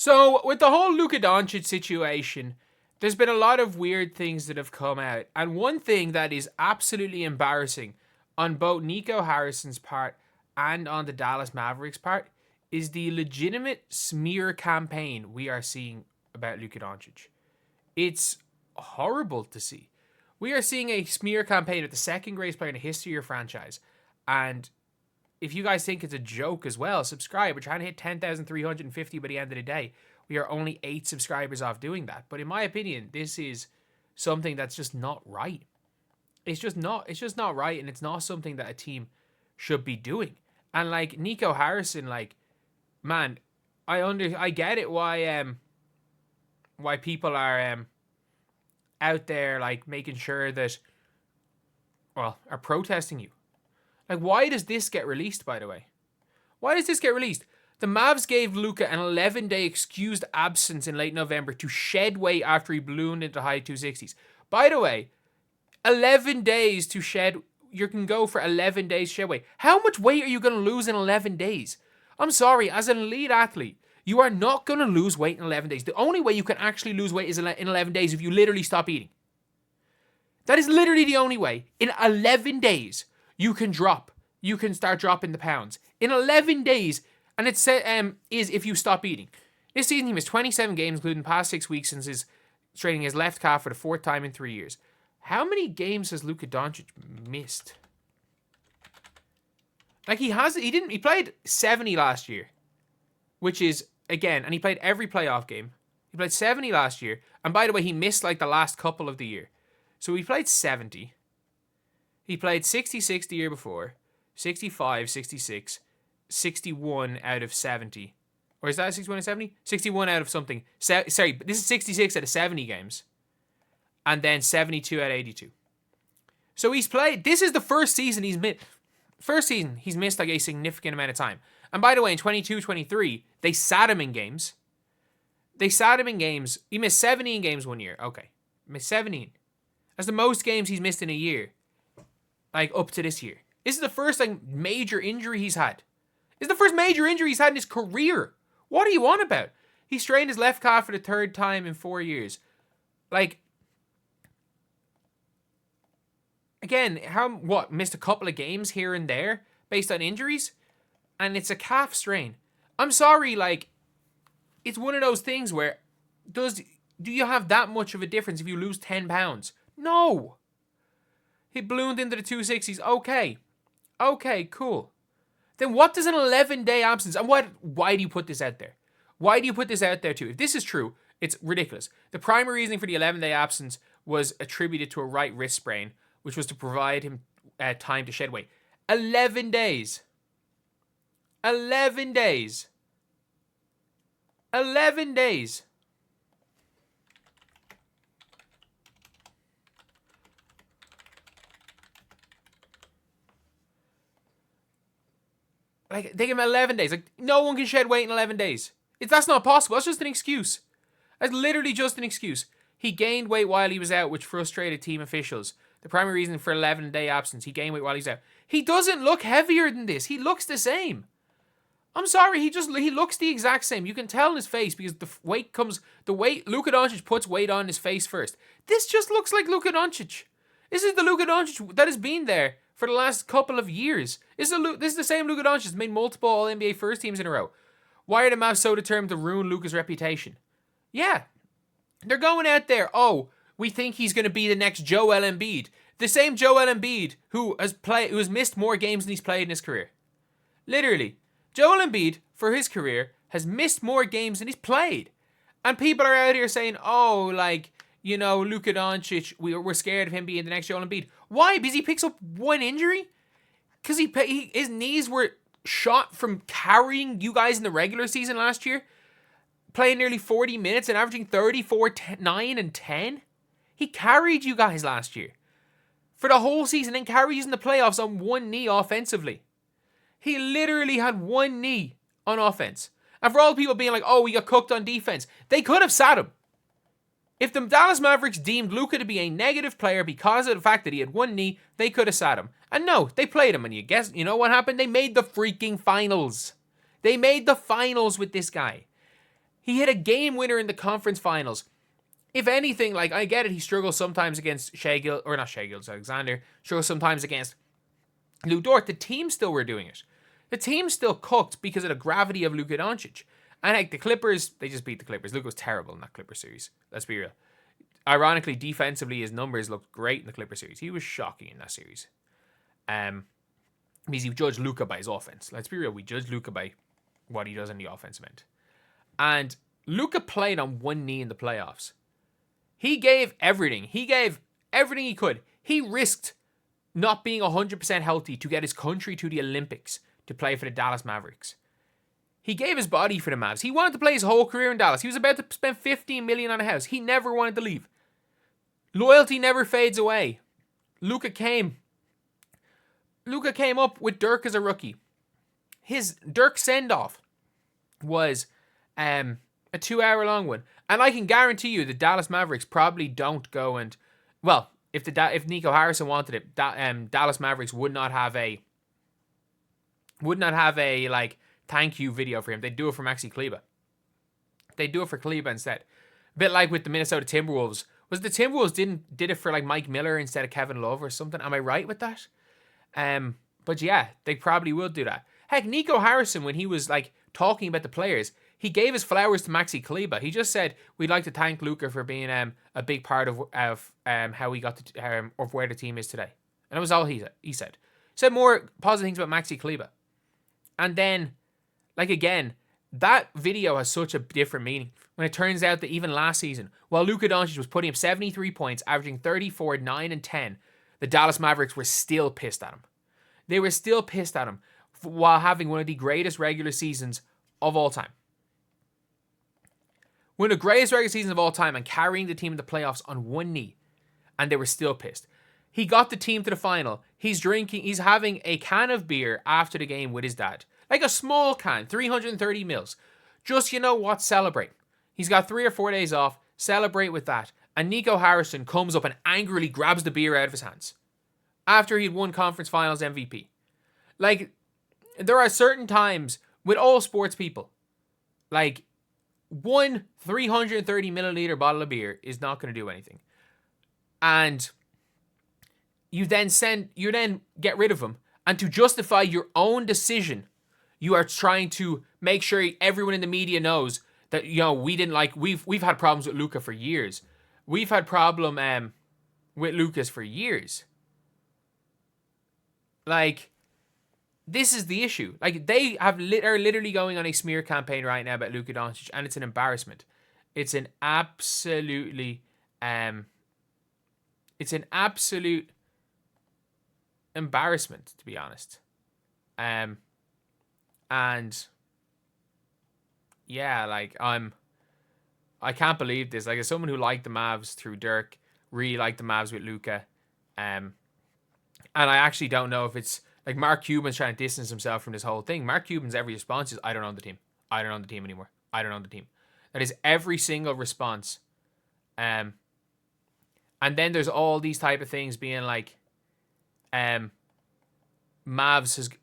So, with the whole Luka Doncic situation, there's been a lot of weird things that have come out. And one thing that is absolutely embarrassing on both Nico Harrison's part and on the Dallas Mavericks part is the legitimate smear campaign we are seeing about Luka Doncic. It's horrible to see. We are seeing a smear campaign of the second greatest player in the history of your franchise. And if you guys think it's a joke as well, subscribe. We're trying to hit 10,350 by the end of the day. We are only 8 subscribers off doing that. But in my opinion, this is something that's just not right. It's just not right, and it's not something that a team should be doing. And like Nico Harrison, like, man, I get it why people are out there like making sure that, well, are protesting you. Like, why does this get released, by the way? Why does this get released? The Mavs gave Luka an 11-day excused absence in late November to shed weight after he ballooned into high 260s. By the way, 11 days to shed, you can go for 11 days shed weight. How much weight are you going to lose in 11 days? I'm sorry, as an elite athlete, you are not going to lose weight in 11 days. The only way you can actually lose weight is in 11 days if you literally stop eating. That is literally the only way. In 11 days, you can start dropping the pounds. In 11 days, and it is if you stop eating. This season, he missed 27 games, including the past 6 weeks since his straining his left calf for the 4th time in 3 years. How many games has Luka Doncic missed? Like, he played 70 last year, which is, again, and he played every playoff game. He played 70 last year, and by the way, he missed like the last couple of the year. So he played 70. He played 66 the year before, 65, 66, 61 out of 70. Or is that 61 out of 70? 61 out of something. Sorry, this is 66 out of 70 games. And then 72 out of 82. So he's played, this is the first season he's missed like a significant amount of time. And by the way, in 22-23, they sat him in games. He missed 17 games one year. Okay. Missed 17. That's the most games he's missed in a year. Like, up to this year. This is the first, like, major injury he's had. This is the first major injury he's had in his career. What are you on about? He strained his left calf for the 3rd time in 4 years. Like, again, missed a couple of games here and there based on injuries? And it's a calf strain. I'm sorry, like, it's one of those things where, do you have that much of a difference if you lose 10 pounds? No. He ballooned into the 260s. Okay, cool. Then what does an 11-day absence, and why do you put this out there? Why do you put this out there too? If this is true, it's ridiculous. The primary reason for the 11-day absence was attributed to a right wrist sprain, which was to provide him time to shed weight. 11 days. 11 days. 11 days. Like, they give him 11 days. Like, no one can shed weight in 11 days. That's not possible. That's just an excuse. That's literally just an excuse. He gained weight while he was out, which frustrated team officials. The primary reason for 11-day absence, he gained weight while he's out. He doesn't look heavier than this. He looks the same. I'm sorry, he looks the exact same. You can tell in his face because Luka Doncic puts weight on his face first. This just looks like Luka Doncic. This is the Luka Doncic that has been there for the last couple of years. This is the same Luka Doncic that's made multiple All-NBA first teams in a row. Why are the Mavs so determined to ruin Luka's reputation? Yeah. They're going out there, we think he's going to be the next Joel Embiid. The same Joel Embiid who has missed more games than he's played in his career. Literally. Joel Embiid, for his career, has missed more games than he's played. And people are out here saying, Luka Doncic, we're scared of him being the next Joel Embiid. Why? Because he picks up one injury? Because his knees were shot from carrying you guys in the regular season last year? Playing nearly 40 minutes and averaging 34, 9, and 10? He carried you guys last year. For the whole season and carried you in the playoffs on one knee offensively. He literally had one knee on offense. And for all the people being like, we got cooked on defense, they could have sat him. If the Dallas Mavericks deemed Luka to be a negative player because of the fact that he had one knee, they could have sat him. And no, they played him. And you know what happened? They made the freaking finals. They made the finals with this guy. He hit a game winner in the conference finals. If anything, like, I get it, he struggles sometimes against Alexander, struggles sometimes against Lou Dort. The team still were doing it. The team still cooked because of the gravity of Luka Doncic. And like the Clippers, they just beat the Clippers. Luka was terrible in that Clipper series. Let's be real. Ironically, defensively, his numbers looked great in the Clipper series. He was shocking in that series. Because you judge Luka by his offense. Let's be real, we judge Luka by what he does in the offensive end. And Luka played on one knee in the playoffs. He gave everything. He gave everything he could. He risked not being 100% healthy to get his country to the Olympics to play for the Dallas Mavericks. He gave his body for the Mavs. He wanted to play his whole career in Dallas. He was about to spend $15 million on a house. He never wanted to leave. Loyalty never fades away. Luka came up with Dirk as a rookie. His Dirk send-off was a 2-hour-long one. And I can guarantee you the Dallas Mavericks probably don't go and... Well, if Nico Harrison wanted it, Dallas Mavericks would not have a like thank you video for him. They'd do it for Maxi Kleber. They'd do it for Kleber instead. A bit like with the Minnesota Timberwolves. Was the Timberwolves did it for like Mike Miller instead of Kevin Love or something? Am I right with that? But yeah, they probably will do that. Heck, Nico Harrison, when he was like talking about the players, he gave his flowers to Maxi Kleber. He just said, "We'd like to thank Luka for being a big part of how we got to of where the team is today." And that was all he said. He said more positive things about Maxi Kleber. And then, like again, that video has such a different meaning when it turns out that even last season, while Luka Doncic was putting up 73 points, averaging 34, 9, and 10, the Dallas Mavericks were still pissed at him. They were still pissed at him while having one of the greatest regular seasons of all time. One of the greatest regular seasons of all time and carrying the team in the playoffs on one knee. And they were still pissed. He got the team to the final. He's having a can of beer after the game with his dad. Like a small can, 330 mils. Just, you know what, celebrate. He's got 3 or 4 days off. Celebrate with that. And Nico Harrison comes up and angrily grabs the beer out of his hands. After he'd won conference finals MVP. Like, there are certain times with all sports people. Like, one 330 milliliter bottle of beer is not going to do anything. And you then get rid of them. And to justify your own decision, you are trying to make sure everyone in the media knows that, you know, we've had problems with Luka for years. We've had problem with Lucas for years. Like, this is the issue. Like, they are literally going on a smear campaign right now about Luka Doncic, and it's an embarrassment. It's an absolute embarrassment, to be honest. And yeah, like, I can't believe this. Like, as someone who liked the Mavs through Dirk, really liked the Mavs with Luka, and I actually don't know if it's like Mark Cuban's trying to distance himself from this whole thing. Mark Cuban's every response is, "I don't own the team. I don't own the team anymore. I don't own the team." That is every single response. And then there's all these type of things being like, Mavs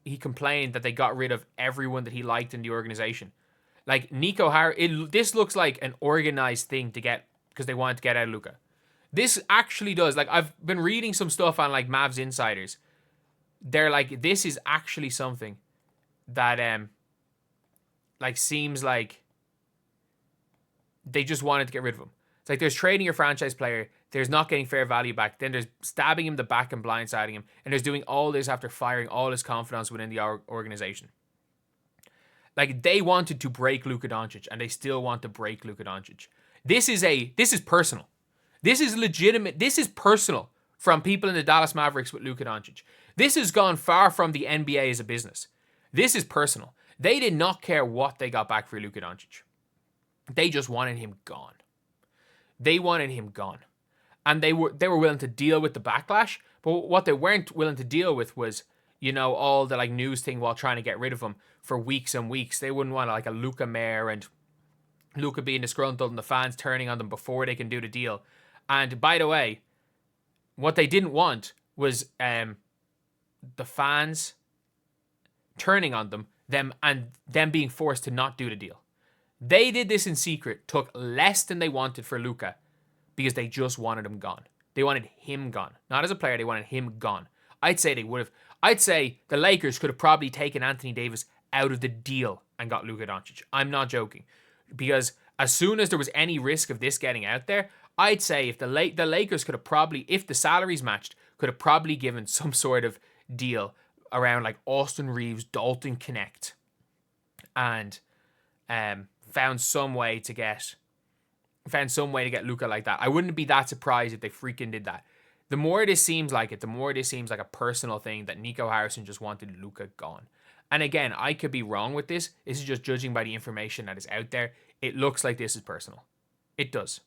he complained that they got rid of everyone that he liked in the organization. Like Nico this looks like an organized thing to get because they wanted to get out of Luka. This actually does. Like, I've been reading some stuff on like Mavs insiders. They're like, this is actually something that like seems like they just wanted to get rid of him. It's like there's trading your franchise player, there's not getting fair value back, then there's stabbing him in the back and blindsiding him, and there's doing all this after firing all his confidence within the organization. Like, they wanted to break Luka Doncic, and they still want to break Luka Doncic. This is personal. This is legitimate. This is personal from people in the Dallas Mavericks with Luka Doncic. This has gone far from the NBA as a business. This is personal. They did not care what they got back for Luka Doncic. They just wanted him gone. They wanted him gone. And they were willing to deal with the backlash, but what they weren't willing to deal with was, you know, all the like news thing while trying to get rid of him for weeks and weeks. They wouldn't want like a Luka mare and Luka being disgruntled and the fans turning on them before they can do the deal. And by the way, what they didn't want was the fans turning on them being forced to not do the deal. They did this in secret, took less than they wanted for Luka because they just wanted him gone. They wanted him gone. Not as a player, they wanted him gone. I'd say they would have. I'd say the Lakers could have probably taken Anthony Davis out of the deal and got Luka Doncic. I'm not joking. Because as soon as there was any risk of this getting out there, I'd say if the Lakers could have probably, if the salaries matched, could have probably given some sort of deal around like Austin Reeves, Dalton Connect, and found some way to get Luka like that. I wouldn't be that surprised if they freaking did that. The more this seems like a personal thing that Nico Harrison just wanted Luka gone. And again, I could be wrong with this. This is just judging by the information that is out there. It looks like this is personal. It does.